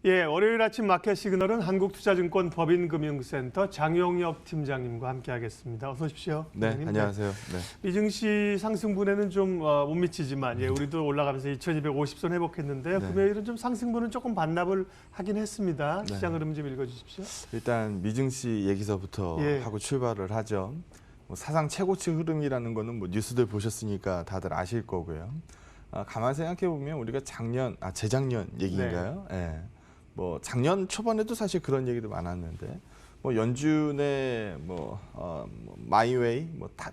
예, 월요일 아침 마켓 시그널은 한국투자증권 법인금융센터 장용혁 팀장님과 함께하겠습니다. 어서 오십시오. 네, 팀장님. 안녕하세요. 네. 미증시 상승분에는 좀 못 미치지만 우리도 올라가면서 2250선 회복했는데요. 네. 금요일은 좀 상승분은 조금 반납을 하긴 했습니다. 네. 시장 흐름 좀 읽어주십시오. 일단 미증시 얘기서부터 하고 출발을 하죠. 사상 최고치 흐름이라는 거는 뉴스들 보셨으니까 다들 아실 거고요. 가만 생각해 보면 우리가 재작년 얘기인가요? 네. 작년 초반에도 사실 그런 얘기도 많았는데 연준의 마이웨이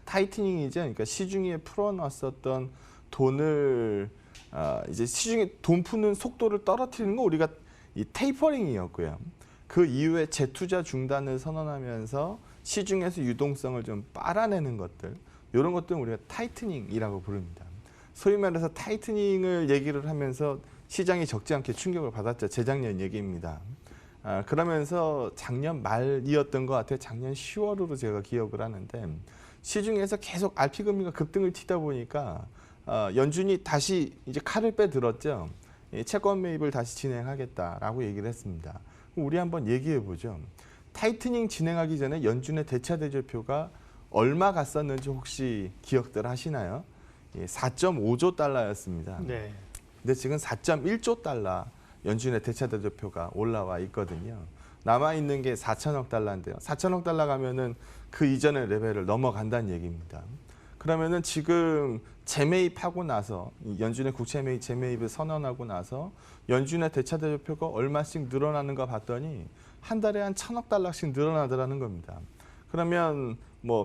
타이트닝이죠. 그러니까 시중에 풀어놨었던 돈을 이제 시중에 돈 푸는 속도를 떨어뜨리는 거 우리가 이 테이퍼링이었고요. 그 이후에 재투자 중단을 선언하면서 시중에서 유동성을 좀 빨아내는 것들, 이런 것들은 우리가 타이트닝이라고 부릅니다. 소위 말해서 타이트닝을 얘기를 하면서 시장이 적지 않게 충격을 받았죠. 재작년 얘기입니다. 그러면서 작년 말이었던 것 같아요. 작년 10월으로 제가 기억을 하는데 시중에서 계속 RP 금리가 급등을 튀다 보니까 연준이 다시 이제 칼을 빼들었죠. 채권 매입을 다시 진행하겠다라고 얘기를 했습니다. 우리 한번 얘기해 보죠. 타이트닝 진행하기 전에 연준의 대차대조표가 얼마 갔었는지 혹시 기억들 하시나요? 4.5조 달러였습니다. 네. 근데 지금 4.1조 달러 연준의 대차대조표가 올라와 있거든요. 남아있는 게 4천억 달러인데요. 4천억 달러 가면은 그 이전의 레벨을 넘어간다는 얘기입니다. 그러면은 지금 재매입하고 나서 연준의 국채 매입 재매입을 선언하고 나서 연준의 대차대조표가 얼마씩 늘어나는가 봤더니 한 달에 한 1,000억 달러씩 늘어나더라는 겁니다. 그러면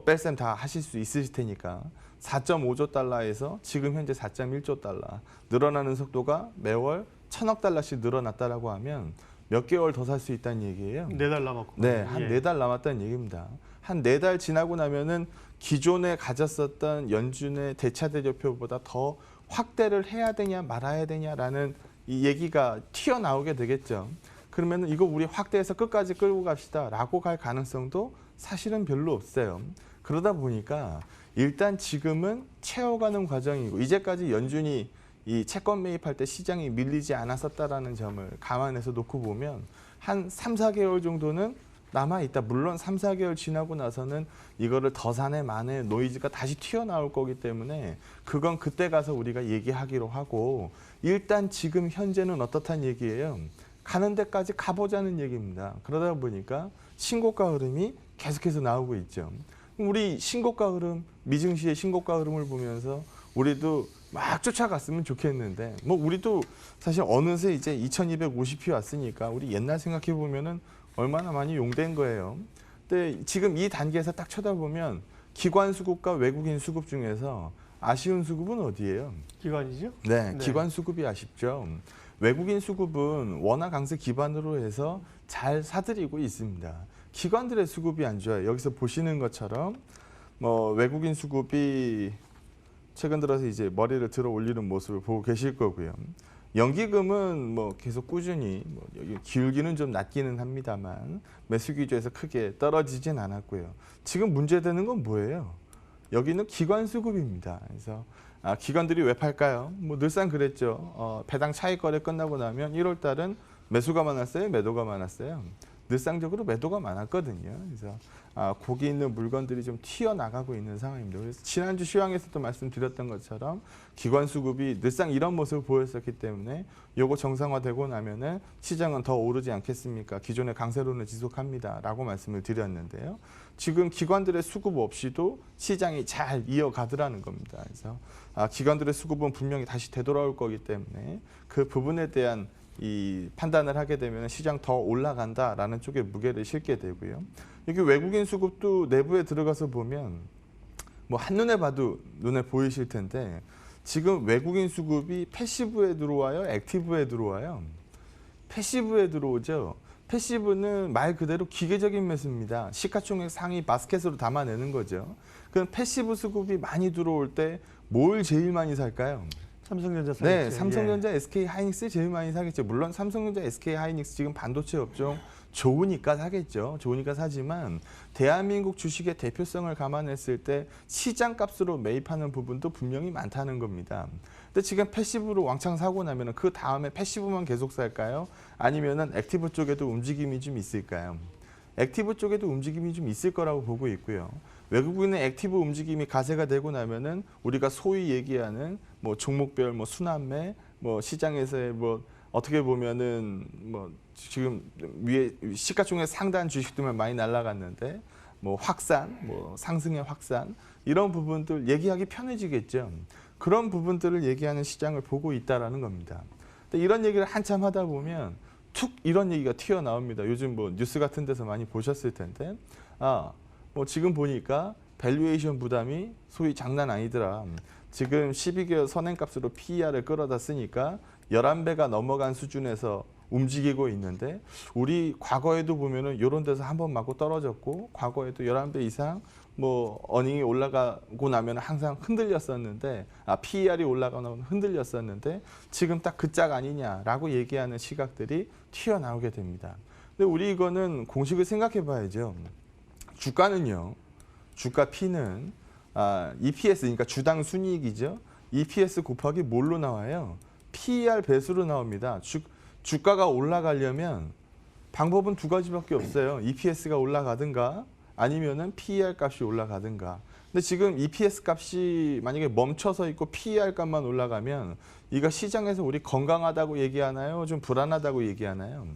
뺄셈 다 하실 수 있으실 테니까 4.5조 달러에서 지금 현재 4.1조 달러 늘어나는 속도가 매월 1,000억 달러씩 늘어났다라고 하면 몇 개월 더 살 수 있다는 얘기예요. 4달 남았고. 네, 한 4달 남았다는 얘기입니다. 한 4달 지나고 나면은 기존에 가졌었던 연준의 대차대조표보다 더 확대를 해야 되냐 말아야 되냐라는 이 얘기가 튀어나오게 되겠죠. 그러면 이거 우리 확대해서 끝까지 끌고 갑시다라고 갈 가능성도 사실은 별로 없어요. 그러다 보니까 일단 지금은 채워가는 과정이고 이제까지 연준이 이 채권 매입할 때 시장이 밀리지 않았었다라는 점을 감안해서 놓고 보면 한 3, 4개월 정도는 남아있다. 물론 3, 4개월 지나고 나서는 이거를 더 사내 만에 노이즈가 다시 튀어나올 거기 때문에 그건 그때 가서 우리가 얘기하기로 하고 일단 지금 현재는 어떻다는 얘기예요. 가는 데까지 가보자는 얘기입니다. 그러다 보니까 신고가 흐름이 계속해서 나오고 있죠. 우리 신고가 흐름, 미증시의 신고가 흐름을 보면서 우리도 막 쫓아갔으면 좋겠는데 우리도 사실 어느새 이제 2250이 왔으니까 우리 옛날 생각해 보면은 얼마나 많이 용된 거예요. 근데 지금 이 단계에서 딱 쳐다보면 기관 수급과 외국인 수급 중에서 아쉬운 수급은 어디예요? 기관이죠? 네, 기관 수급이 아쉽죠. 외국인 수급은 원화 강세 기반으로 해서 잘 사들이고 있습니다. 기관들의 수급이 안 좋아요. 여기서 보시는 것처럼 외국인 수급이 최근 들어서 이제 머리를 들어 올리는 모습을 보고 계실 거고요. 연기금은 계속 꾸준히 기울기는 좀 낮기는 합니다만 매수 기조에서 크게 떨어지진 않았고요. 지금 문제되는 건 뭐예요? 여기는 기관 수급입니다. 그래서 기관들이 왜 팔까요? 늘상 그랬죠. 배당 차익 거래 끝나고 나면 1월 달은 매수가 많았어요? 매도가 많았어요? 늘상적으로 매도가 많았거든요. 그래서 거기 있는 물건들이 좀 튀어나가고 있는 상황입니다. 그래서 지난주 시황에서도 말씀드렸던 것처럼 기관 수급이 늘상 이런 모습을 보였었기 때문에 요거 정상화되고 나면은 시장은 더 오르지 않겠습니까? 기존의 강세론을 지속합니다. 라고 말씀을 드렸는데요. 지금 기관들의 수급 없이도 시장이 잘 이어가더라는 겁니다. 그래서 기관들의 수급은 분명히 다시 되돌아올 거기 때문에 그 부분에 대한 이 판단을 하게 되면 시장 더 올라간다라는 쪽에 무게를 실게 되고요. 여기 외국인 수급도 내부에 들어가서 보면 한눈에 봐도 눈에 보이실 텐데 지금 외국인 수급이 패시브에 들어와요? 액티브에 들어와요? 패시브에 들어오죠. 패시브는 말 그대로 기계적인 매수입니다. 시가총액 상위 바스켓으로 담아내는 거죠. 그럼 패시브 수급이 많이 들어올 때 뭘 제일 많이 살까요? 삼성전자 사겠죠. 네, 삼성전자, SK 하이닉스 제일 많이 사겠죠. 물론 삼성전자, SK 하이닉스 지금 반도체 업종 좋으니까 사겠죠. 좋으니까 사지만 대한민국 주식의 대표성을 감안했을 때 시장값으로 매입하는 부분도 분명히 많다는 겁니다. 근데 지금 패시브로 왕창 사고 나면 그 다음에 패시브만 계속 살까요? 아니면은 액티브 쪽에도 움직임이 좀 있을까요? 액티브 쪽에도 움직임이 좀 있을 거라고 보고 있고요. 외국인의 액티브 움직임이 가세가 되고 나면은 우리가 소위 얘기하는 뭐 종목별 뭐 순환매, 뭐 시장에서의 뭐 어떻게 보면은 뭐 지금 위에 시가총액 상단 주식들만 많이 날아갔는데 뭐 확산, 뭐 상승의 확산 이런 부분들 얘기하기 편해지겠죠. 그런 부분들을 얘기하는 시장을 보고 있다라는 겁니다. 근데 이런 얘기를 한참 하다 보면 툭 이런 얘기가 튀어나옵니다. 요즘 뭐 뉴스 같은 데서 많이 보셨을 텐데 뭐 지금 보니까 밸류에이션 부담이 소위 장난 아니더라. 지금 12개월 선행값으로 PER을 끌어다 쓰니까 11배가 넘어간 수준에서 움직이고 있는데 우리 과거에도 보면은 이런 데서 한 번 맞고 떨어졌고 과거에도 11배 이상 뭐 어닝이 올라가고 나면 항상 흔들렸었는데 PER이 올라가면 흔들렸었는데 지금 딱 그 짝 아니냐라고 얘기하는 시각들이 튀어나오게 됩니다. 근데 우리 이거는 공식을 생각해 봐야죠. 주가는요. 주가 P는 EPS 그러니까 주당 순이익이죠. EPS 곱하기 뭘로 나와요? PER 배수로 나옵니다. 주가가 올라가려면 방법은 두 가지밖에 없어요. EPS가 올라가든가 아니면은 PER 값이 올라가든가. 근데 지금 EPS 값이 만약에 멈춰서 있고 PER 값만 올라가면 이거 시장에서 우리 건강하다고 얘기하나요? 좀 불안하다고 얘기하나요?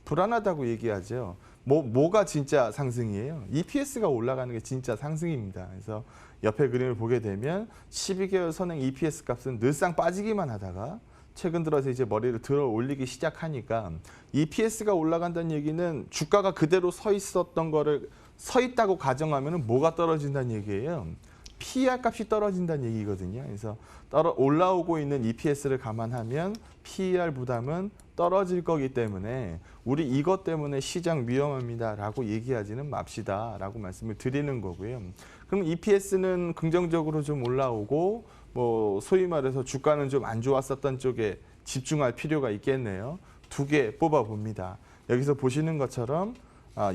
불안하다고 얘기하죠. 뭐가 진짜 상승이에요? EPS가 올라가는 게 진짜 상승입니다. 그래서 옆에 그림을 보게 되면 12개월 선행 EPS 값은 늘상 빠지기만 하다가 최근 들어서 이제 머리를 들어 올리기 시작하니까 EPS가 올라간다는 얘기는 주가가 그대로 서 있었던 거를 서 있다고 가정하면 뭐가 떨어진다는 얘기예요? PER 값이 떨어진다는 얘기거든요. 그래서 올라오고 있는 EPS를 감안하면 PER 부담은 떨어질 거기 때문에 우리 이것 때문에 시장 위험합니다라고 얘기하지는 맙시다라고 말씀을 드리는 거고요. 그럼 EPS는 긍정적으로 좀 올라오고 뭐 소위 말해서 주가는 좀 안 좋았었던 쪽에 집중할 필요가 있겠네요. 두 개 뽑아 봅니다. 여기서 보시는 것처럼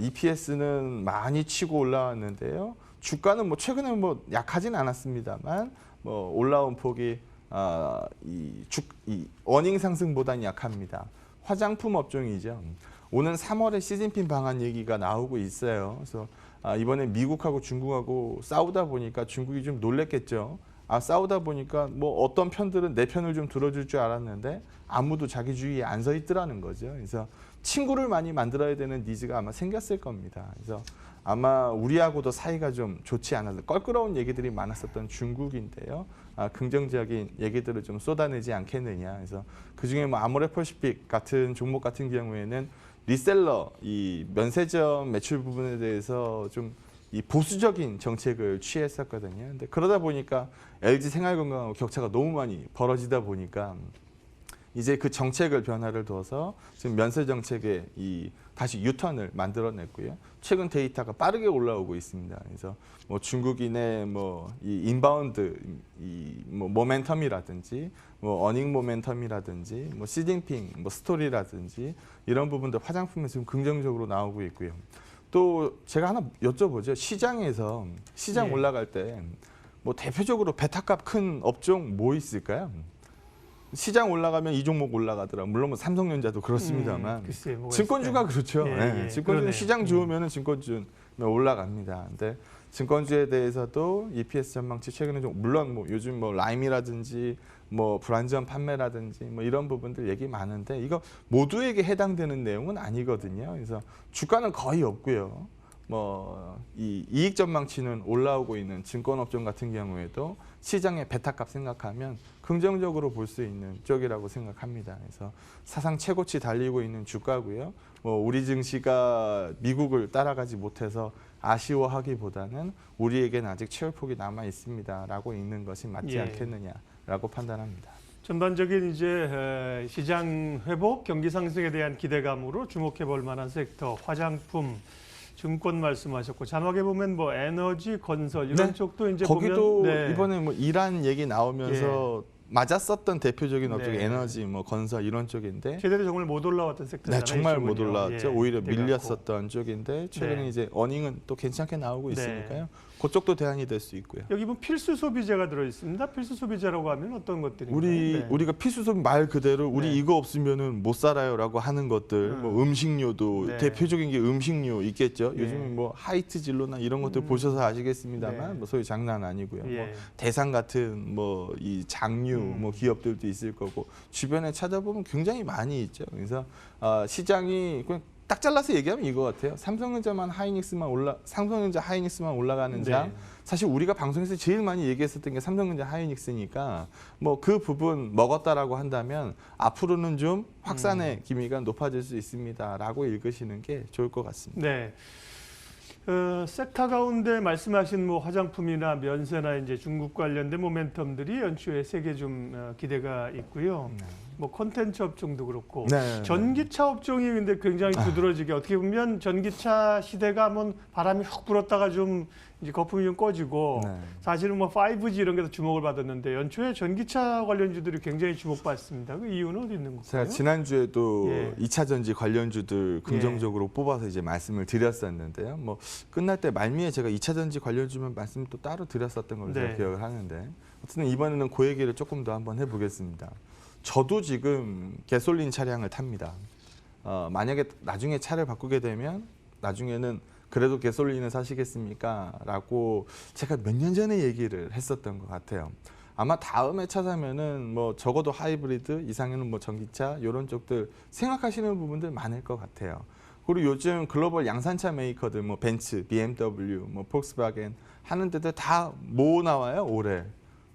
EPS는 많이 치고 올라왔는데요. 주가는 뭐 최근에 뭐 약하진 않았습니다만 뭐 올라온 폭이 이 어닝 상승보다는 약합니다. 화장품 업종이죠. 오는 3월에 시진핑 방한 얘기가 나오고 있어요. 그래서 이번에 미국하고 중국하고 싸우다 보니까 중국이 좀 놀랬겠죠. 싸우다 보니까 뭐 어떤 편들은 내 편을 좀 들어줄 줄 알았는데 아무도 자기 주위에 안 서 있더라는 거죠. 그래서 친구를 많이 만들어야 되는 니즈가 아마 생겼을 겁니다. 그래서 아마 우리하고도 사이가 좀 좋지 않아서 껄끄러운 얘기들이 많았었던 중국인데요. 긍정적인 얘기들을 좀 쏟아내지 않겠느냐. 그래서 그중에 뭐 아모레퍼시픽 같은 종목 같은 경우에는 리셀러 이 면세점 매출 부분에 대해서 좀 이 보수적인 정책을 취했었거든요. 근데 그러다 보니까 LG 생활건강하고 격차가 너무 많이 벌어지다 보니까 이제 그 정책을 변화를 둬서 지금 면세 정책에 다시 유턴을 만들어냈고요. 최근 데이터가 빠르게 올라오고 있습니다. 그래서 뭐 중국인의 뭐 이 인바운드 뭐 모멘텀이라든지 뭐 어닝 모멘텀이라든지 뭐 시진핑 뭐 스토리라든지 이런 부분들 화장품에 지금 긍정적으로 나오고 있고요. 또 제가 하나 여쭤보죠. 시장에서 시장 올라갈 때 뭐 대표적으로 베타값 큰 업종 뭐 있을까요? 시장 올라가면 이 종목 올라가더라. 물론 뭐 삼성전자도 그렇습니다만 글쎄, 증권주가 그렇죠. 증권주는 그러네요. 시장 좋으면 증권주는 올라갑니다. 근데 증권주에 대해서도 EPS 전망치 최근에 좀 물론 뭐 요즘 뭐 라임이라든지 뭐 불안전 판매라든지 뭐 이런 부분들 얘기 많은데 이거 모두에게 해당되는 내용은 아니거든요. 그래서 주가는 거의 없고요. 뭐 이 이익 전망치는 올라오고 있는 증권업종 같은 경우에도 시장의 베타값 생각하면 긍정적으로 볼 수 있는 쪽이라고 생각합니다. 그래서 사상 최고치 달리고 있는 주가고요. 뭐 우리 증시가 미국을 따라가지 못해서 아쉬워하기보다는 우리에게는 아직 채울폭이 남아 있습니다라고 읽는 것이 맞지 않겠느냐라고 판단합니다. 전반적인 이제 시장 회복, 경기 상승에 대한 기대감으로 주목해 볼 만한 섹터, 화장품, 증권 말씀하셨고 자막에 보면 뭐 에너지, 건설 이런 쪽도 이제 거기도 보면 이번에 뭐 이란 얘기 나오면서 맞았었던 대표적인 업종이 네. 에너지, 뭐 건설 이런 쪽인데 제대로 정말 못 올라왔던 섹터잖아요. 네, 정말 못 이쪽은요. 올라왔죠. 예, 오히려 그래갖고. 밀렸었던 쪽인데 최근에 네. 이제 어닝은 또 괜찮게 나오고 네. 있으니까요. 그쪽도 대안이 될 수 있고요. 여기 뭐 필수 소비재가 들어 있습니다. 필수 소비재라고 하면 어떤 것들인가요? 우리가 필수 소비 말 그대로 우리 네. 이거 없으면은 못 살아요라고 하는 것들, 뭐 음식료도 네. 대표적인 게 음식료 있겠죠. 네. 요즘은 뭐 하이트 진로나 이런 것들 보셔서 아시겠습니다만 네. 뭐 소위 장난 아니고요. 예. 뭐 대상 같은 뭐 이 장류 뭐 기업들도 있을 거고 주변에 찾아보면 굉장히 많이 있죠. 그래서 시장이 그냥 딱 잘라서 얘기하면 이거 같아요. 삼성전자 하이닉스만 올라가는 장. 네. 사실 우리가 방송에서 제일 많이 얘기했었던 게 삼성전자 하이닉스니까 뭐 그 부분 먹었다라고 한다면 앞으로는 좀 확산의 기미가 높아질 수 있습니다라고 읽으시는 게 좋을 것 같습니다. 네. 섹터 가운데 말씀하신 뭐 화장품이나 면세나 이제 중국 관련된 모멘텀들이 연초에 세계 좀 기대가 있고요. 뭐 콘텐츠 업종도 그렇고 네. 전기차 업종이 근데 굉장히 두드러지게 어떻게 보면 전기차 시대가 뭐 바람이 훅 불었다가 좀 이제 거품이 좀 꺼지고 네. 사실은 뭐 5G 이런 게 더 주목을 받았는데 연초에 전기차 관련주들이 굉장히 주목받습니다. 그 이유는 어디 있는 제가 건가요? 지난주에도 예. 2차 전지 관련주들 긍정적으로 뽑아서 이제 말씀을 드렸었는데요. 뭐 끝날 때 말미에 제가 2차 전지 관련주만 말씀 또 따로 드렸었던 걸로 제가 네. 기억을 하는데 어쨌든 이번에는 그 얘기를 조금 더 한번 해보겠습니다. 저도 지금 가솔린 차량을 탑니다. 만약에 나중에 차를 바꾸게 되면 나중에는 그래도 가솔린을 사시겠습니까? 라고 제가 몇 년 전에 얘기를 했었던 것 같아요. 아마 다음에 차 사면은 뭐 적어도 하이브리드 이상에는 뭐 전기차 이런 쪽들 생각하시는 부분들 많을 것 같아요. 그리고 요즘 글로벌 양산차 메이커들 뭐 벤츠, BMW, 뭐 폭스바겐 하는 데들 다 뭐 나와요? 올해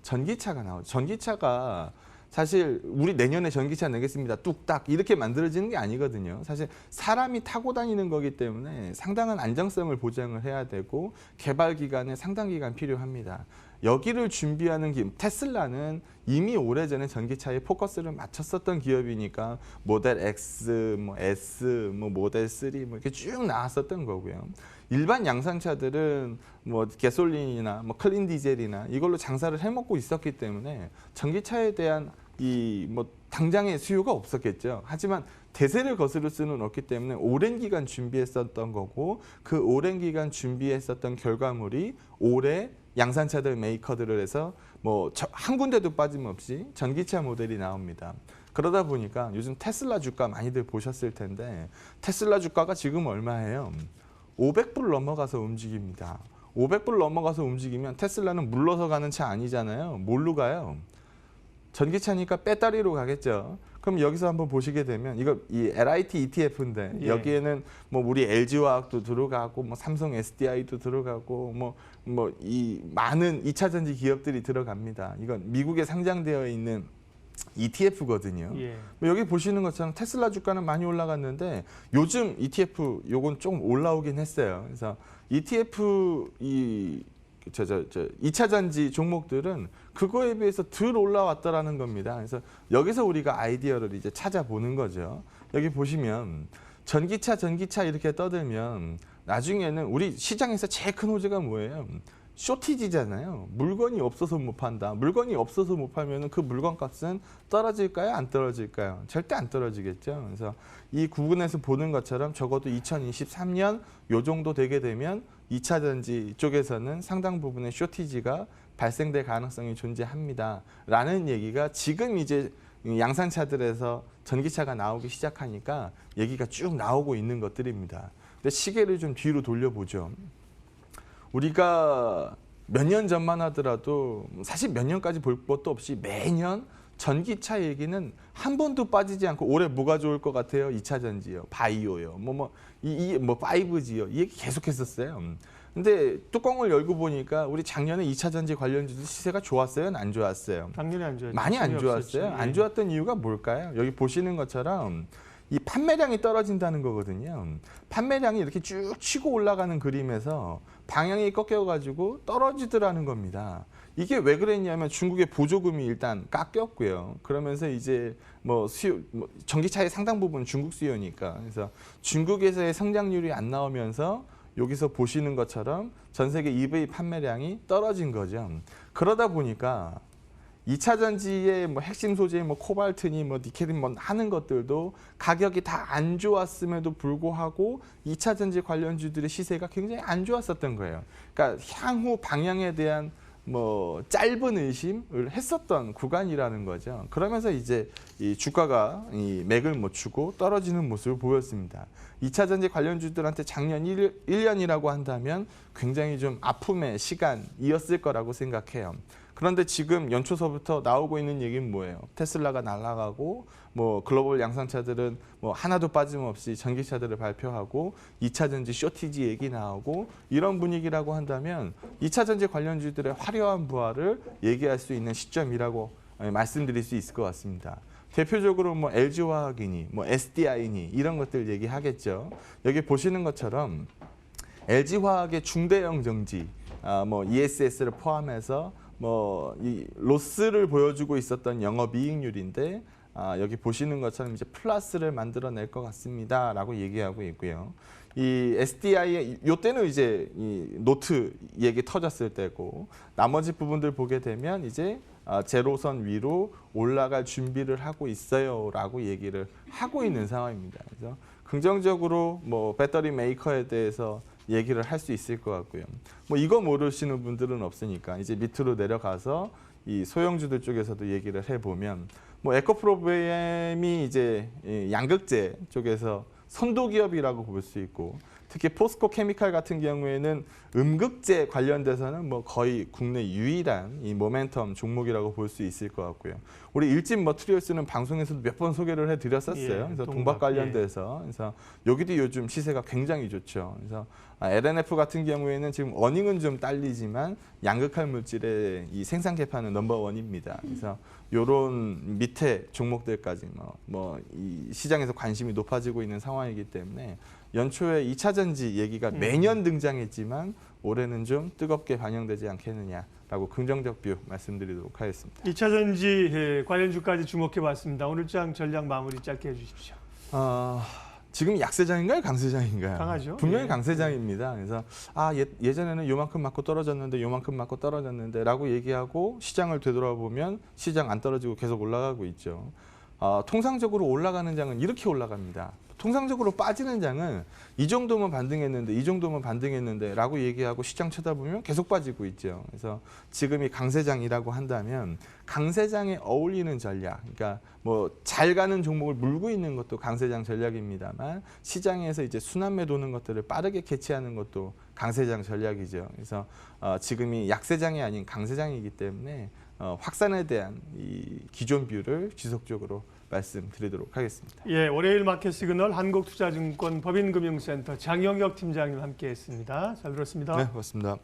전기차가 나오죠. 전기차가 사실 우리 내년에 전기차 내겠습니다. 뚝딱 이렇게 만들어지는 게 아니거든요. 사실 사람이 타고 다니는 거기 때문에 상당한 안정성을 보장을 해야 되고 개발 기간에 상당 기간 필요합니다. 여기를 준비하는 테슬라는 이미 오래전에 전기차에 포커스를 맞췄었던 기업이니까 모델 X, 뭐 S, 뭐 모델 3 뭐 이렇게 쭉 나왔었던 거고요. 일반 양산차들은 뭐 가솔린이나 뭐 클린 디젤이나 이걸로 장사를 해먹고 있었기 때문에 전기차에 대한 이 뭐 당장의 수요가 없었겠죠. 하지만 대세를 거스를 수는 없기 때문에 오랜 기간 준비했었던 거고 그 오랜 기간 준비했었던 결과물이 올해 양산차들 메이커들을 해서 뭐 한 군데도 빠짐없이 전기차 모델이 나옵니다. 그러다 보니까 요즘 테슬라 주가 많이들 보셨을 텐데 테슬라 주가가 지금 얼마예요? 500불 넘어가서 움직입니다. 500불 넘어가서 움직이면 테슬라는 물러서 가는 차 아니잖아요. 뭘로 가요? 전기차니까 배터리로 가겠죠. 그럼 여기서 한번 보시게 되면 이거 이 LIT ETF인데 예. 여기에는 뭐 우리 LG화학도 들어가고 뭐 삼성 SDI도 들어가고 뭐 이 많은 2차 전지 기업들이 들어갑니다. 이건 미국에 상장되어 있는 ETF거든요. 예. 여기 보시는 것처럼 테슬라 주가는 많이 올라갔는데 요즘 ETF 요건 조금 올라오긴 했어요. 그래서 ETF 2차 전지 종목들은 그거에 비해서 덜 올라왔더라는 겁니다. 그래서 여기서 우리가 아이디어를 이제 찾아보는 거죠. 여기 보시면 전기차 이렇게 떠들면 나중에는 우리 시장에서 제일 큰 호재가 뭐예요? 쇼티지잖아요. 물건이 없어서 못 판다. 물건이 없어서 못 팔면 그 물건 값은 떨어질까요? 안 떨어질까요? 절대 안 떨어지겠죠. 그래서 이 구분에서 보는 것처럼 적어도 2023년 요 정도 되게 되면 2차 전지 쪽에서는 상당 부분의 쇼티지가 발생될 가능성이 존재합니다. 라는 얘기가 지금 이제 양산차들에서 전기차가 나오기 시작하니까 얘기가 쭉 나오고 있는 것들입니다. 근데 시계를 좀 뒤로 돌려보죠. 우리가 몇 년 전만 하더라도 사실 몇 년까지 볼 것도 없이 매년 전기차 얘기는 한 번도 빠지지 않고 올해 뭐가 좋을 것 같아요? 2차 전지요, 바이오요, 뭐 5G요. 이 얘기 계속했었어요. 근데 뚜껑을 열고 보니까 우리 작년에 2차 전지 관련주들 시세가 좋았어요? 안 좋았어요? 작년에 안 좋았죠. 많이 안 좋았어요. 없었죠. 안 예. 좋았던 이유가 뭘까요? 여기 보시는 것처럼 이 판매량이 떨어진다는 거거든요. 판매량이 이렇게 쭉 치고 올라가는 그림에서 방향이 꺾여가지고 떨어지더라는 겁니다. 이게 왜 그랬냐면 중국의 보조금이 일단 깎였고요. 그러면서 이제 뭐 수요, 전기차의 상당 부분 중국 수요니까. 그래서 중국에서의 성장률이 안 나오면서 여기서 보시는 것처럼 전 세계 EV 판매량이 떨어진 거죠. 그러다 보니까 2차 전지의 뭐 핵심 소재인 뭐 코발트니 뭐 니켈인 뭐 하는 것들도 가격이 다 안 좋았음에도 불구하고 2차 전지 관련주들의 시세가 굉장히 안 좋았었던 거예요. 그러니까 향후 방향에 대한 뭐 짧은 의심을 했었던 구간이라는 거죠. 그러면서 이제 이 주가가 이 맥을 못 추고 떨어지는 모습을 보였습니다. 2차 전지 관련주들한테 작년 1년이라고 한다면 굉장히 좀 아픔의 시간이었을 거라고 생각해요. 그런데 지금 연초서부터 나오고 있는 얘기는 뭐예요? 테슬라가 날아가고 뭐 글로벌 양산차들은 뭐 하나도 빠짐없이 전기차들을 발표하고 2차 전지 쇼티지 얘기 나오고 이런 분위기라고 한다면 2차 전지 관련주들의 화려한 부활을 얘기할 수 있는 시점이라고 말씀드릴 수 있을 것 같습니다. 대표적으로 뭐 LG화학이니 뭐 SDI니 이런 것들 얘기하겠죠. 여기 보시는 것처럼 LG화학의 중대형 정지, 뭐 ESS를 포함해서 뭐 이 로스를 보여주고 있었던 영업이익률인데 여기 보시는 것처럼 이제 플러스를 만들어낼 것 같습니다라고 얘기하고 있고요. 이 SDI의 이때는 이제 이 노트 얘기 터졌을 때고 나머지 부분들 보게 되면 이제 제로선 위로 올라갈 준비를 하고 있어요라고 얘기를 하고 있는 상황입니다. 그래서 긍정적으로 뭐 배터리 메이커에 대해서 얘기를 할 수 있을 것 같고요. 뭐 이거 모르시는 분들은 없으니까 이제 밑으로 내려가서 이 소형주들 쪽에서도 얘기를 해보면 뭐 에코프로비엠이 이제 양극재 쪽에서 선도 기업이라고 볼 수 있고 특히 포스코 케미칼 같은 경우에는 음극재 관련돼서는 뭐 거의 국내 유일한 이 모멘텀 종목이라고 볼 수 있을 것 같고요. 우리 일진 머트리얼스는 방송에서도 몇 번 소개를 해드렸었어요. 그래서 동박 관련돼서 그래서 여기도 요즘 시세가 굉장히 좋죠. 그래서 LNF 같은 경우에는 지금 어닝은 좀 딸리지만 양극할 물질의 이 생산 개파는 넘버원입니다. 그래서 요런 밑에 종목들까지 뭐 이 시장에서 관심이 높아지고 있는 상황이기 때문에 연초에 2차 전지 얘기가 매년 등장했지만 올해는 좀 뜨겁게 반영되지 않겠느냐라고 긍정적 뷰 말씀드리도록 하겠습니다. 2차 전지 관련주까지 주목해봤습니다. 오늘 장 전략 마무리 짧게 해주십시오. 지금 약세장인가요? 강세장인가요? 강하죠. 분명히 예. 강세장입니다. 그래서 예전에는 요만큼 맞고 떨어졌는데 요만큼 맞고 떨어졌는데 라고 얘기하고 시장을 되돌아보면 시장 안 떨어지고 계속 올라가고 있죠. 통상적으로 올라가는 장은 이렇게 올라갑니다. 통상적으로 빠지는 장은 이 정도면 반등했는데 이 정도면 반등했는데 라고 얘기하고 시장 쳐다보면 계속 빠지고 있죠. 그래서 지금이 강세장이라고 한다면 강세장에 어울리는 전략, 그러니까 뭐 잘 가는 종목을 물고 있는 것도 강세장 전략입니다만 시장에서 이제 순환매 도는 것들을 빠르게 캐치하는 것도 강세장 전략이죠. 그래서 지금이 약세장이 아닌 강세장이기 때문에 확산에 대한 이 기존 뷰를 지속적으로 말씀드리도록 하겠습니다. 예, 월요일 마켓 시그널 한국투자증권 법인금융센터 장영혁 팀장님 함께했습니다. 잘 들었습니다. 네, 고맙습니다.